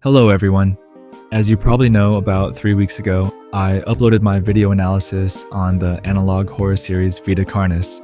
Hello everyone. As you probably know, about 3 weeks ago, I uploaded my video analysis on the analog horror series Vita Carnis.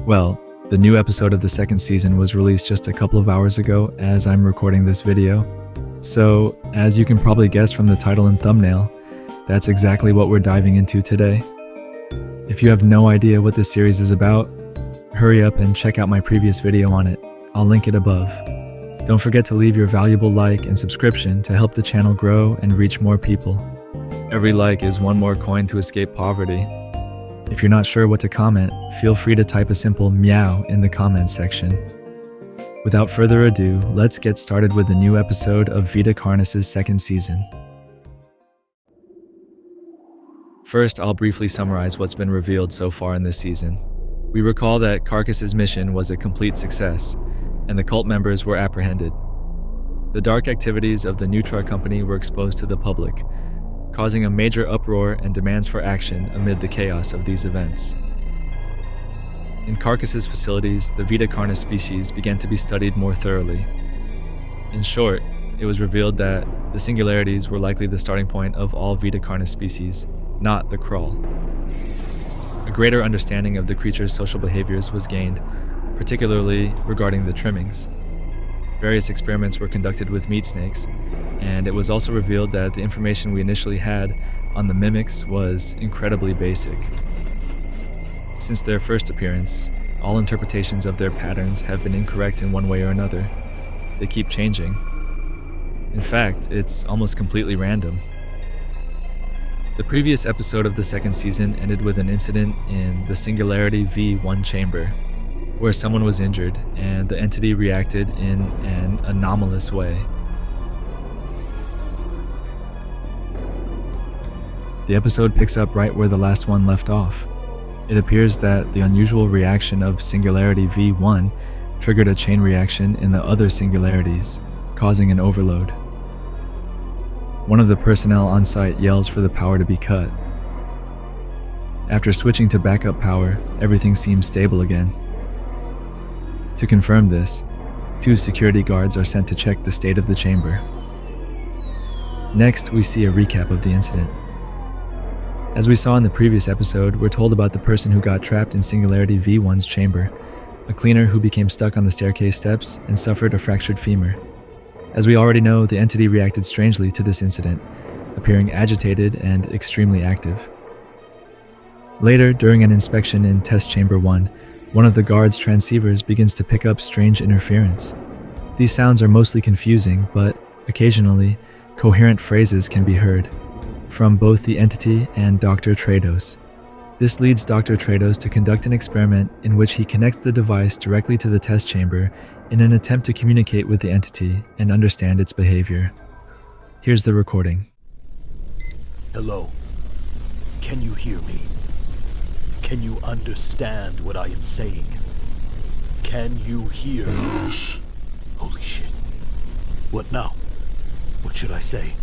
Well, the new episode of the second season was released just a couple of hours ago as I'm recording this video. So, as you can probably guess from the title and thumbnail, that's exactly what we're diving into today. If you have no idea what this series is about, hurry up and check out my previous video on it. I'll link it above. Don't forget to leave your valuable like and subscription to help the channel grow and reach more people. Every like is one more coin to escape poverty. If you're not sure what to comment, feel free to type a simple meow in the comments section. Without further ado, let's get started with the new episode of Vita Carnis' second season. First, I'll briefly summarize what's been revealed so far in this season. We recall that Carcass's mission was a complete success, and the cult members were apprehended. The dark activities of the Neutra Company were exposed to the public, causing a major uproar and demands for action amid the chaos of these events. In Carcass's facilities, the Vita Carnis species began to be studied more thoroughly. In short, it was revealed that the Singularities were likely the starting point of all Vita Carnis species, not the crawl. A greater understanding of the creature's social behaviors was gained, particularly regarding the trimmings. Various experiments were conducted with meat snakes, and it was also revealed that the information we initially had on the mimics was incredibly basic. Since their first appearance, all interpretations of their patterns have been incorrect in one way or another. They keep changing. In fact, it's almost completely random. The previous episode of the second season ended with an incident in the Singularity V1 chamber, where someone was injured and the entity reacted in an anomalous way. The episode picks up right where the last one left off. It appears that the unusual reaction of Singularity V1 triggered a chain reaction in the other singularities, causing an overload. One of the personnel on site yells for the power to be cut. After switching to backup power, everything seems stable again. To confirm this, 2 security guards are sent to check the state of the chamber. Next, we see a recap of the incident. As we saw in the previous episode, we're told about the person who got trapped in Singularity V1's chamber, a cleaner who became stuck on the staircase steps and suffered a fractured femur. As we already know, the entity reacted strangely to this incident, appearing agitated and extremely active. Later, during an inspection in Test Chamber 1, one of the guard's transceivers begins to pick up strange interference. These sounds are mostly confusing, but occasionally, coherent phrases can be heard, from both the entity and Dr. Trados. This leads Dr. Trados to conduct an experiment in which he connects the device directly to the test chamber in an attempt to communicate with the entity and understand its behavior. Here's the recording. Hello. Can you hear me? Can you understand what I am saying? Can you hear? Yes. Holy shit. What now? What should I say?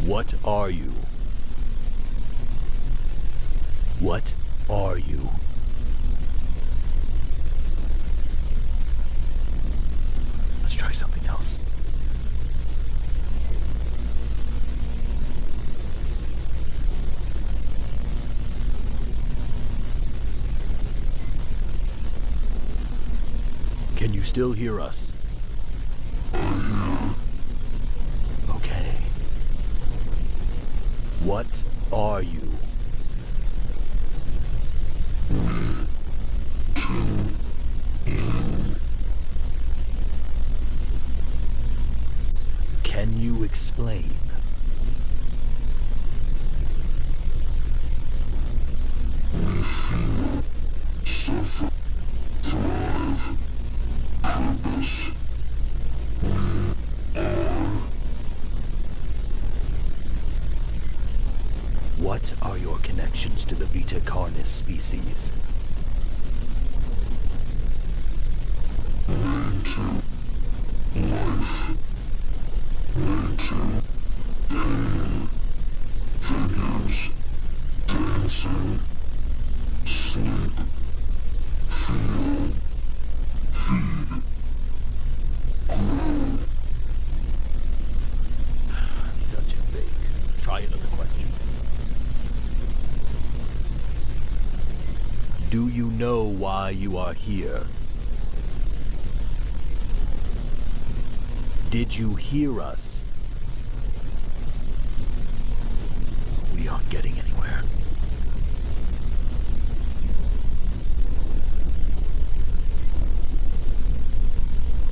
What are you? What are you? Let's try something else. Can you still hear us? Okay. What are you? Can you explain? We feel, suffer, thrive, purpose. We are. What are your connections to the Vita Carnis species? Nature, life, nature, pain, figures, dancing, sleep, feel, feed. why you are here? Did you hear us? We aren't getting anywhere.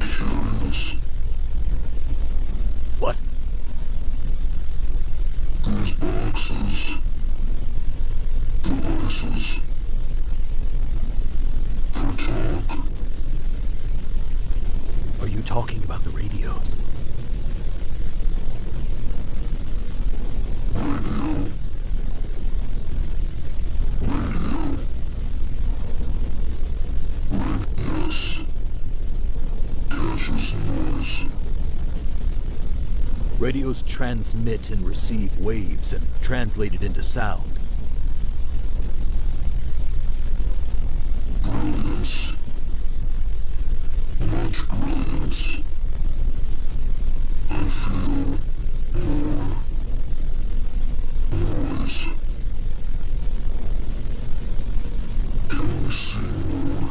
Curious. What? These boxes. Devices. For talk. Are you talking about the radios? Radio. Yes. Catches noise. Radios transmit and receive waves and translate it into sound. Brilliance. Much brilliance. I feel more noise. Can we see more?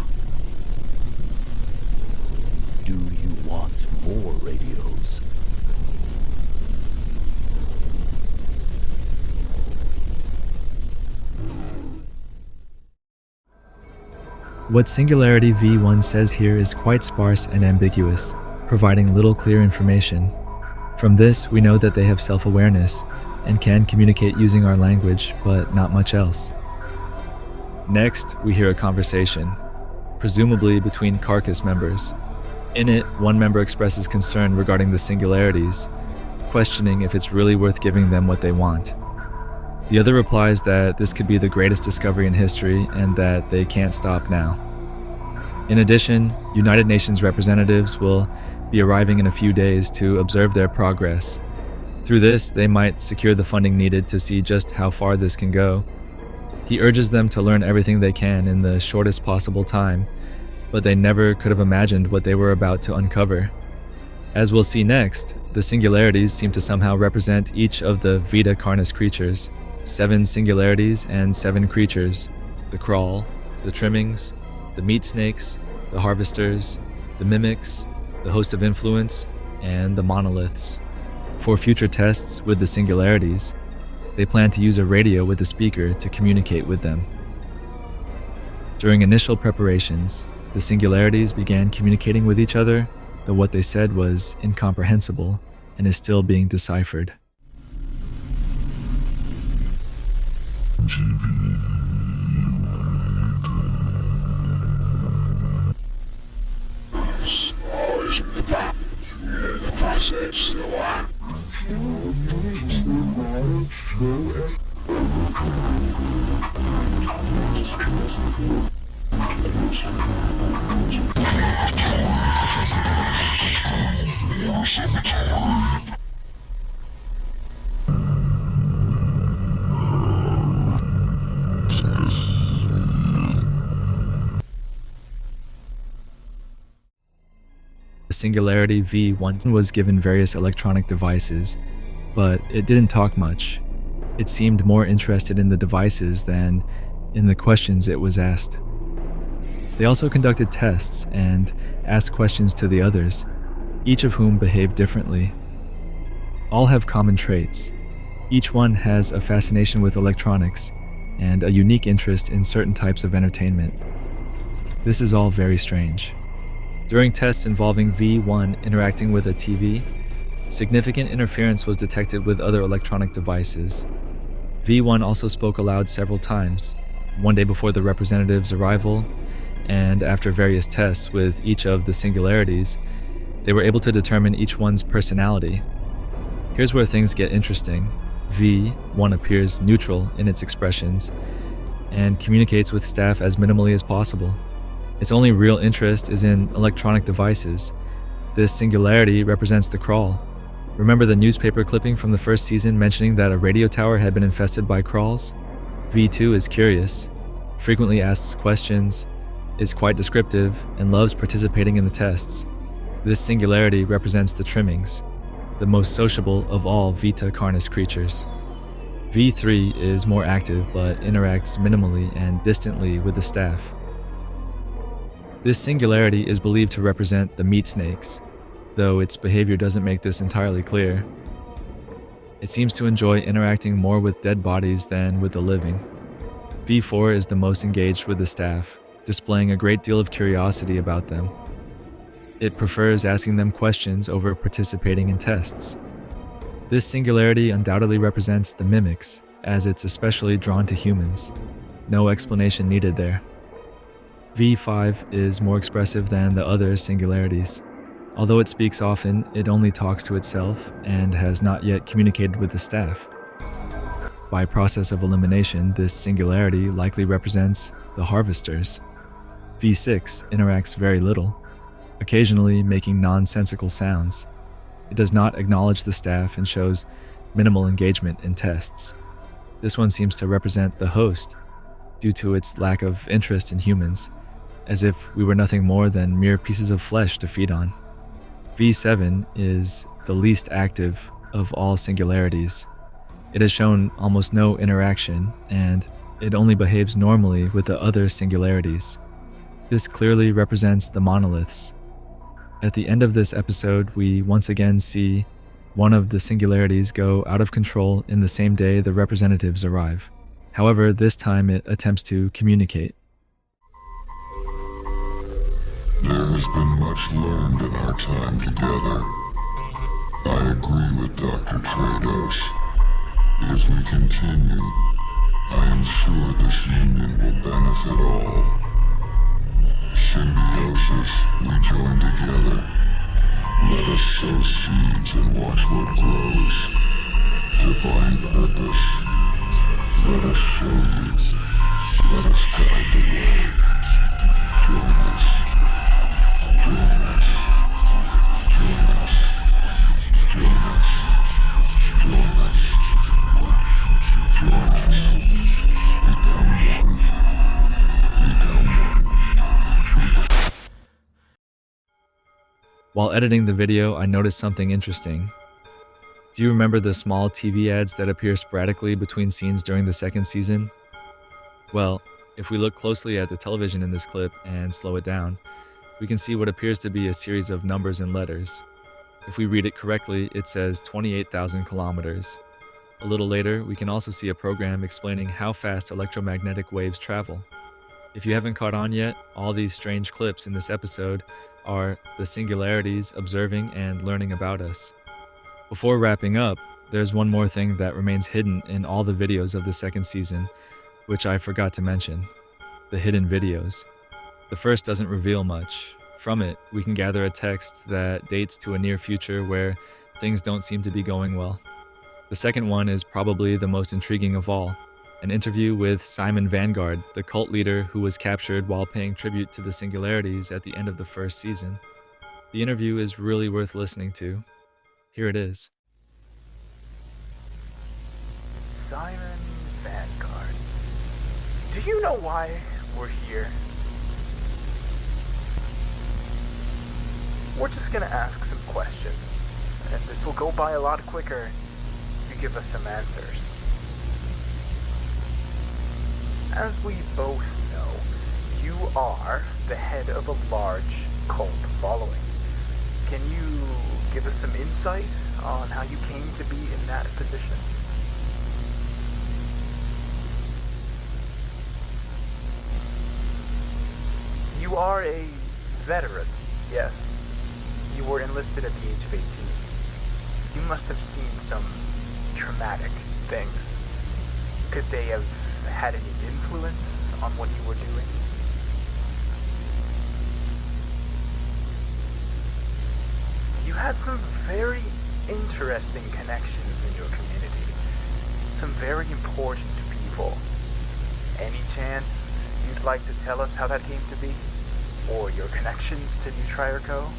Do you want more radios? What Singularity V1 says here is quite sparse and ambiguous, providing little clear information. From this, we know that they have self-awareness and can communicate using our language, but not much else. Next, we hear a conversation, presumably between Carcass members. In it, one member expresses concern regarding the Singularities, questioning if it's really worth giving them what they want. The other replies that this could be the greatest discovery in history and that they can't stop now. In addition, United Nations representatives will be arriving in a few days to observe their progress. Through this, they might secure the funding needed to see just how far this can go. He urges them to learn everything they can in the shortest possible time, but they never could have imagined what they were about to uncover. As we'll see next, the Singularities seem to somehow represent each of the Vita Carnis creatures. 7 singularities and 7 creatures: the crawl, the trimmings, the meat snakes, the harvesters, the mimics, the host of influence, and the monoliths. For future tests with the singularities, they plan to use a radio with a speaker to communicate with them. During initial preparations, the singularities began communicating with each other, though what they said was incomprehensible and is still being deciphered. The Singularity V1 was given various electronic devices, but it didn't talk much. It seemed more interested in the devices than in the questions it was asked. They also conducted tests and asked questions to the others, each of whom behaved differently. All have common traits. Each one has a fascination with electronics and a unique interest in certain types of entertainment. This is all very strange. During tests involving V1 interacting with a TV, significant interference was detected with other electronic devices. V1 also spoke aloud several times, one day before the representative's arrival, and after various tests with each of the singularities, they were able to determine each one's personality. Here's where things get interesting. V1 appears neutral in its expressions and communicates with staff as minimally as possible. Its only real interest is in electronic devices. This singularity represents the crawl. Remember the newspaper clipping from the first season mentioning that a radio tower had been infested by crawls? V2 is curious, frequently asks questions, is quite descriptive, and loves participating in the tests. This singularity represents the trimmings, the most sociable of all Vita Carnis creatures. V3 is more active but interacts minimally and distantly with the staff. This singularity is believed to represent the meat snakes, though its behavior doesn't make this entirely clear. It seems to enjoy interacting more with dead bodies than with the living. V4 is the most engaged with the staff, displaying a great deal of curiosity about them. It prefers asking them questions over participating in tests. This singularity undoubtedly represents the mimics, as it's especially drawn to humans. No explanation needed there. V5 is more expressive than the other singularities. Although it speaks often, it only talks to itself and has not yet communicated with the staff. By process of elimination, this singularity likely represents the harvesters. V6 interacts very little, occasionally making nonsensical sounds. It does not acknowledge the staff and shows minimal engagement in tests. This one seems to represent the host, due to its lack of interest in humans, as if we were nothing more than mere pieces of flesh to feed on. V7 is the least active of all singularities. It has shown almost no interaction, and it only behaves normally with the other singularities. This clearly represents the monoliths. At the end of this episode, we once again see one of the singularities go out of control in the same day the representatives arrive. However, this time it attempts to communicate. There has been much learned in our time together. I agree with Dr. Trados. If we continue, I am sure this union will benefit all. Symbiosis, we join together. Let us sow seeds and watch what grows. Divine purpose. Let us show you. Let us guide the way. Join us. Join us. Join us. Join us. Join us. Join us. Become one. Become one. While editing the video, I noticed something interesting. Do you remember the small TV ads that appear sporadically between scenes during the second season? Well, if we look closely at the television in this clip and slow it down, we can see what appears to be a series of numbers and letters. If we read it correctly, it says 28,000 kilometers. A little later, we can also see a program explaining how fast electromagnetic waves travel. If you haven't caught on yet, all these strange clips in this episode are the singularities observing and learning about us. Before wrapping up, there's one more thing that remains hidden in all the videos of the second season, which I forgot to mention: the hidden videos. The first doesn't reveal much. From it, we can gather a text that dates to a near future where things don't seem to be going well. The second one is probably the most intriguing of all: an interview with Simon Vanguard, the cult leader who was captured while paying tribute to the singularities at the end of the first season. The interview is really worth listening to. Here it is. Simon Vanguard. Do you know why we're here? We're just gonna ask some questions, and this will go by a lot quicker if you give us some answers. As we both know, you are the head of a large cult following. Can you give us some insight on how you came to be in that position? You are a veteran, yes. You were enlisted at the age of 18. You must have seen some traumatic things. Could they have had any influence on what you were doing? You had some very interesting connections in your community. Some very important people. Any chance you'd like to tell us how that came to be? Or your connections to New Trier Co.?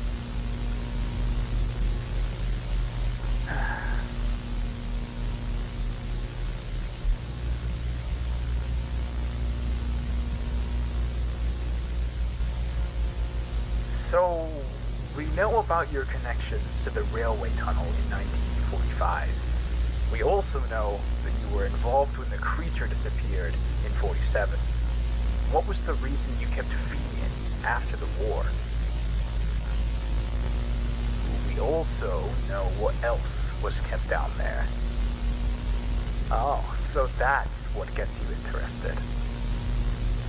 So, we know about your connections to the railway tunnel in 1945. We also know that you were involved when the creature disappeared in 47. What was the reason you kept feeding it after the war. We also know what else was kept down there. Oh, so that's what gets you interested.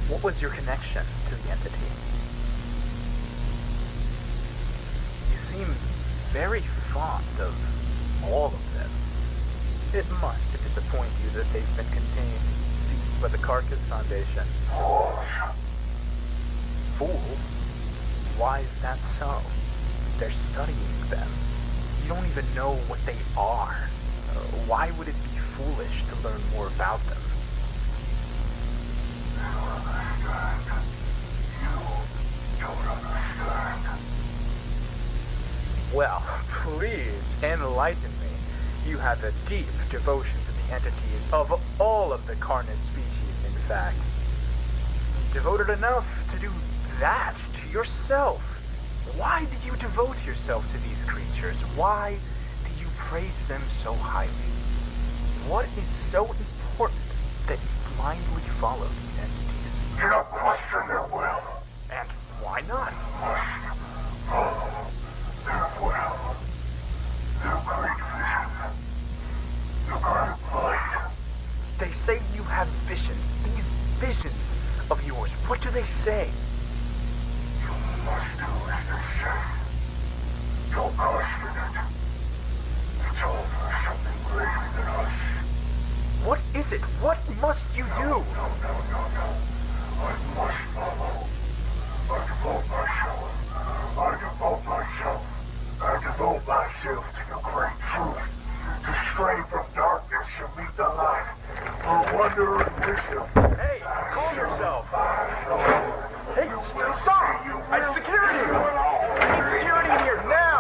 What was your connection to the entity? You seem very fond of all of them. It must disappoint you that they've been seized by the Carcass Foundation. Fools? Why is that so? They're studying them. You don't even know what they are. Why would it be foolish to learn more about them? Well, please enlighten me. You have a deep devotion to the entities of all of the Carnis species, in fact. Devoted enough to do that to yourself. Why do you devote yourself to these creatures? Why do you praise them so highly? What is so important that you blindly follow these entities? You don't question their will. And why not? Their will. Their great vision. Their great light. They say you have visions. These visions of yours, what do they say? You must do as they say. Don't question it. It's all for something greater than us. What is it? What must you do? No. I must follow. I devote myself. I devote myself to the great truth. To stray from darkness and meet the light. For wonder and wisdom. Hey, calm yourself. Hey, stop! I need security! I need security in here, now!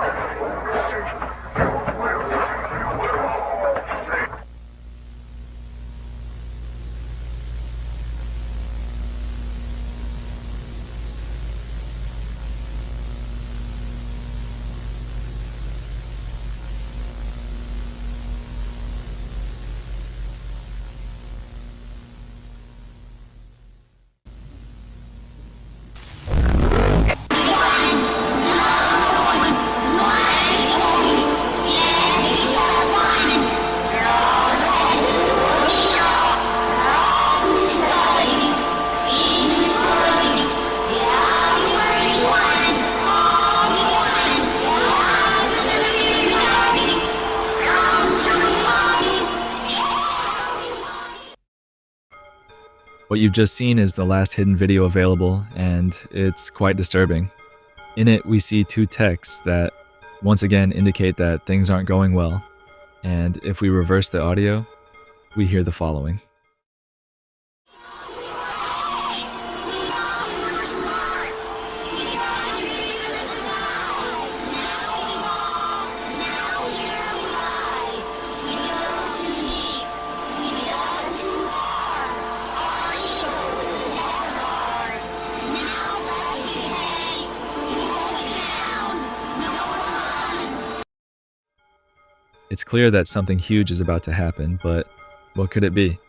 What you've just seen is the last hidden video available, and it's quite disturbing. In it, we see two texts that once again indicate that things aren't going well, and if we reverse the audio, we hear the following. It's clear that something huge is about to happen, but what could it be?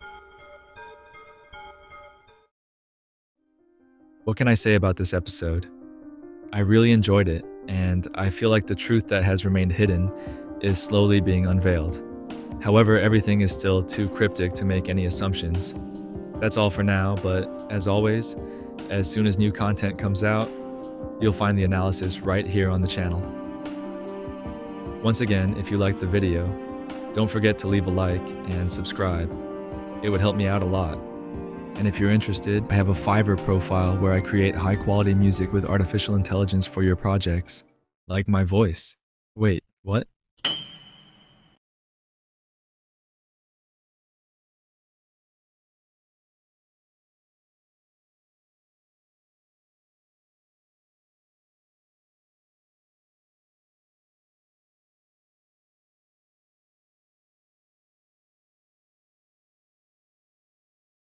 What can I say about this episode? I really enjoyed it, and I feel like the truth that has remained hidden is slowly being unveiled. However, everything is still too cryptic to make any assumptions. That's all for now, but as always, as soon as new content comes out, you'll find the analysis right here on the channel. Once again, if you liked the video, don't forget to leave a like and subscribe. It would help me out a lot. And if you're interested, I have a Fiverr profile where I create high-quality music with artificial intelligence for your projects, like my voice. Wait, what?